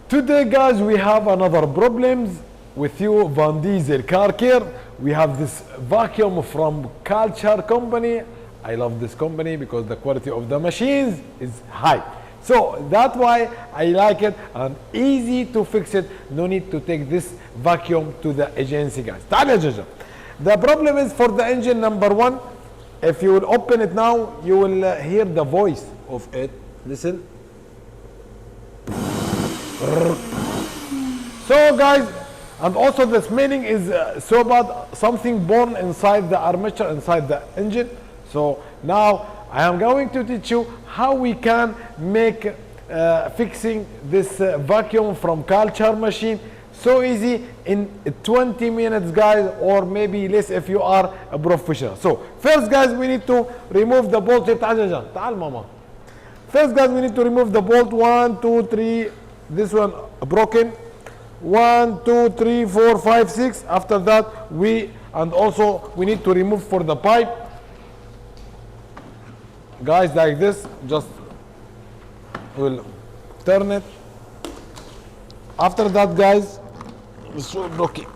Today guys we have another problems with you Van Diesel Carcare. We have this vacuum from Karcher company. I love this company because the quality of the machines is high. So that's why I like it and easy to fix it. No need to take this vacuum to the agency guys. The problem is for the engine number one. If you will open it now, you will hear the voice of it. Listen. So guys, and also the smelling is so bad, something born inside the armature, inside the engine. So now I am going to teach you how we can make fixing this vacuum from Karcher machine so easy in 20 minutes guys, or maybe less if you are a professional. So first guys we need to remove the bolt. First guys we need to remove the bolt. 1 2 3, this one broken. 1 2 3 4 5 6. After that and also we need to remove for the pipe guys, like this. Just will turn it. After that guys, this will broken.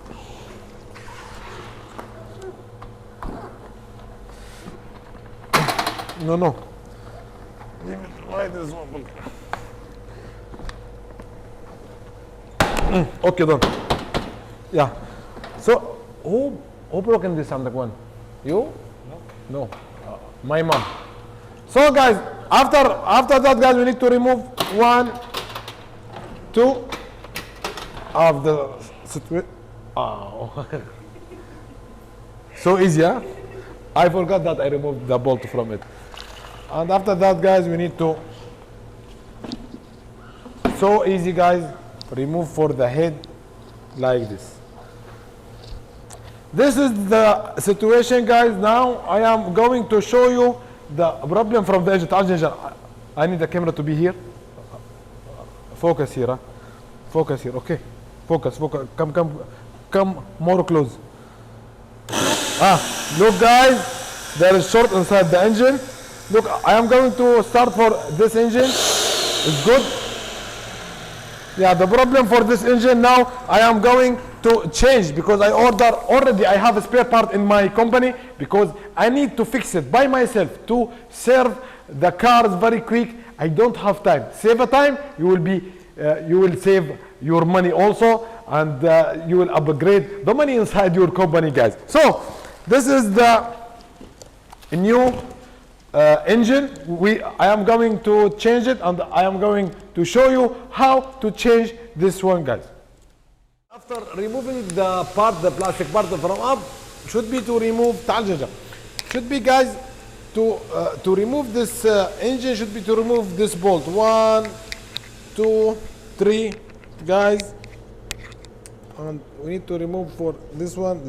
No why this one broken? Okay, done. Yeah. So who broken this on the one? You? No. My mom. So guys, after that guys, we need to remove 1 2 of the situation. Oh. So easy, huh? I forgot that I removed the bolt from it. And after that guys, we need to, so easy guys, remove for the head like this. This is the situation guys. Now I am going to show you the problem from the engine. I need the camera to be here. Focus here, huh? Focus here, okay. Focus. Come more close. Look guys, there is short inside the engine. Look, I am going to start for this engine. It's good. Yeah, the problem for this engine now, I am going to change because I already I have a spare part in my company because I need to fix it by myself to serve the cars very quick. I don't have time. Save a time, you will save your money also, and you will upgrade the money inside your company guys. So this is the new engine. I am going to change it, and I am going to show you how to change this one guys. After removing the plastic part from up, should be to remove should be guys to remove this engine, should be to remove this bolt. 1 2 3 guys, and we need to remove for this one.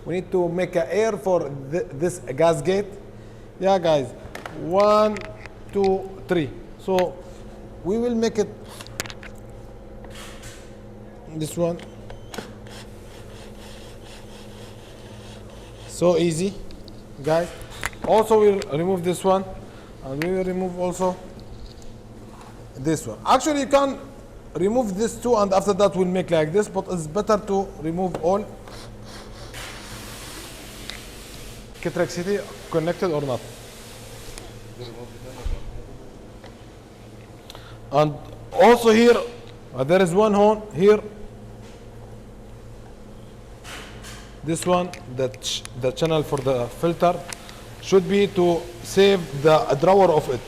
We need to make an air for this gas gate. Yeah guys, 1 2 3. So we will make it this one. So easy guys. Also we'll remove this one, and we will remove also this one. Actually you can remove this too, and after that we'll make like this, but it's better to remove all. Electricity connected or not? And also here there is one horn here. This one, the channel for the filter, should be to save the drawer of it.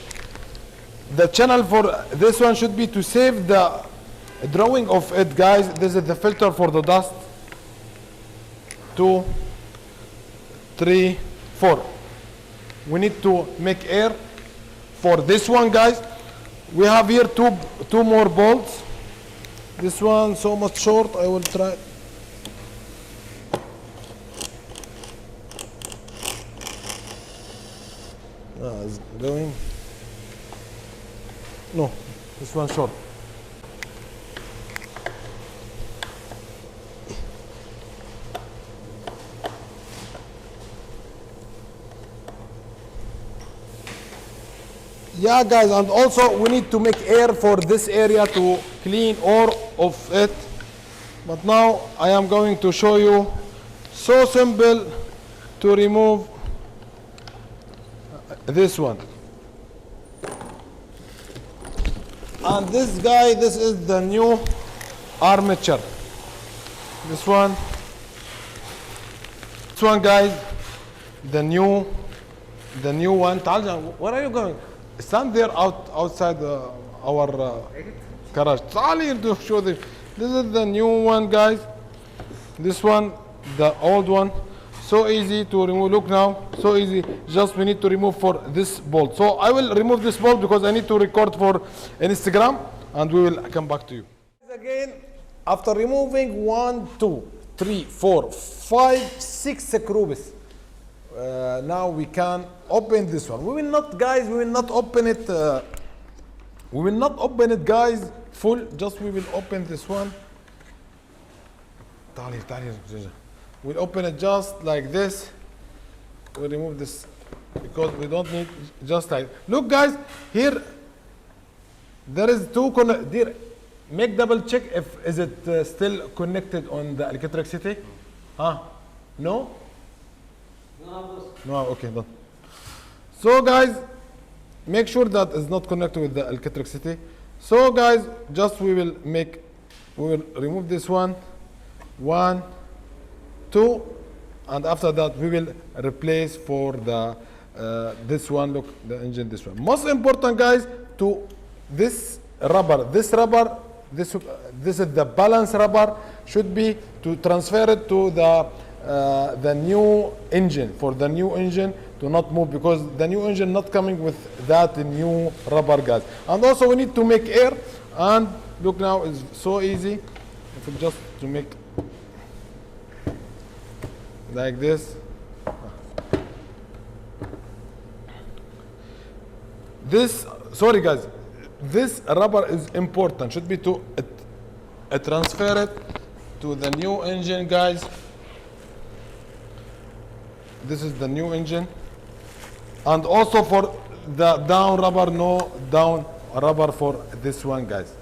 The channel for this one should be to save the drawing of it guys. This is the filter for the dust. 2 3 4. We need to make air for this one guys. We have here two more bolts. This one so much short, I will try. It's going. No, this one short. Yeah guys, and also we need to make air for this area to clean all of it. But now I am going to show you, so simple to remove this one. And this guy, this is the new armature. This one guys, the new one. Talja, where are you going? Stand there outside our garage. Talja, to show this. This is the new one, guys. This one, the old one. So easy to remove. Look now, so easy. Just we need to remove for this bolt. So I will remove this bolt because I need to record for Instagram, and we will come back to you. Again, after removing 1, 2, 3, 4, 5, 6 screws, now we can open this one. We will not, guys. We will not open it. We will not open it, guys, full. Just we will open this one. We'll open it just like this. We'll remove this because we don't need just like. Look, guys, here there is two there. Make double check if is it still connected on the electricity. Huh? No? No, okay, done. So guys, make sure that it's not connected with the electricity. So guys, just we will remove this one, 1, 2, and after that we will replace for the this one. Look, the engine, this one. Most important, guys, to this rubber, this is the balance rubber, should be to transfer it to the new engine, for the new engine to not move, because the new engine not coming with that new rubber, guys. And also we need to make air, and look now, it's so easy. If we just to make like this. This, sorry guys, this rubber is important, should be to transfer it to the new engine, guys. This is the new engine. And also for the down rubber, no down rubber for this one, guys.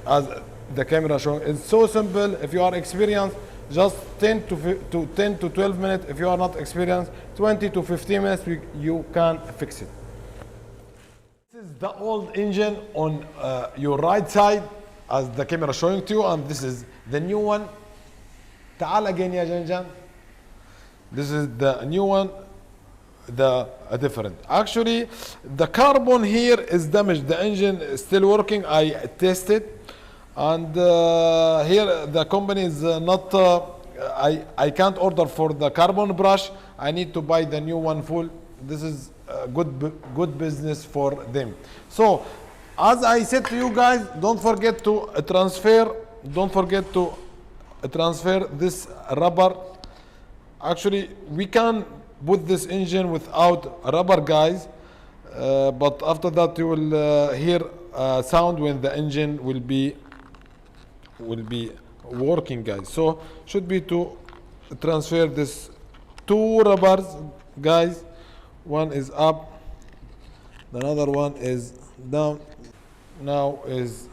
As the camera showing, it's so simple. If you are experienced, just 10 to 12 minutes. If you are not experienced, 20 to 15 minutes, you can fix it. This is the old engine on your right side, as the camera showing to you, and this is the new one. تعال again يا جنجان. This is the new one, the different. Actually, the carbon here is damaged. The engine is still working. I tested, and here the company is not. I can't order for the carbon brush. I need to buy the new one full. This is good business for them. So, as I said to you guys, don't forget to transfer. Don't forget to transfer this rubber. Actually, we can put this engine without rubber, guys, but after that you will hear sound when the engine will be working, guys. So should be to transfer this 2 rubbers, guys. One is up, another one is down. Now is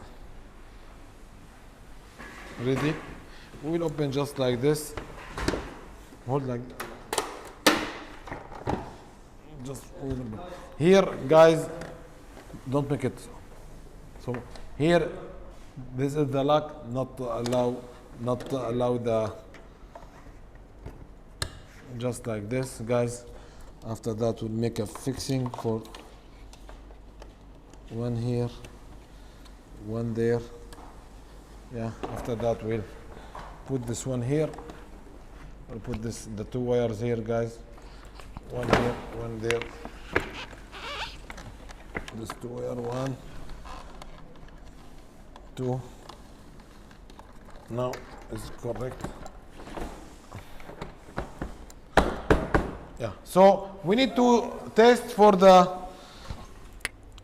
ready. We will open just like this. Hold like just here, guys. Don't make it so. Here, this is the lock. Not to allow the. Just like this, guys. After that, we'll make a fixing for one here, one there. Yeah. After that, we'll put this one here. I'll put the 2 wires here, guys. One here, one there. This 2 wire, 1, 2. Now it's correct. Yeah. So we need to test for the.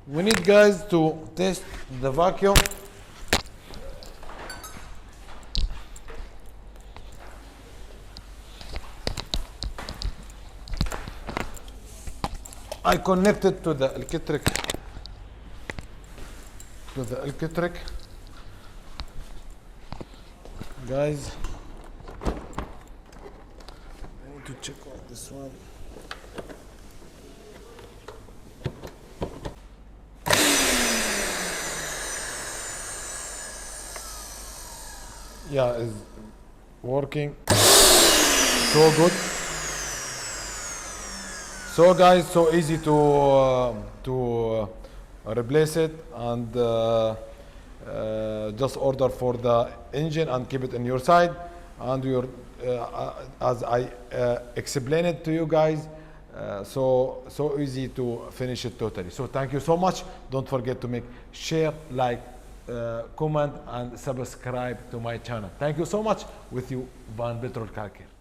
We need, guys, to test the vacuum. I connected to the electric. guys, I need to check on this one. Yeah, it's working so good. So guys, so easy to replace it, and just order for the engine and keep it in your side, and your as I explained it to you guys, so easy to finish it totally. So thank you so much. Don't forget to make share, like, comment and subscribe to my channel. Thank you so much. With you, Van Petrol Carcare.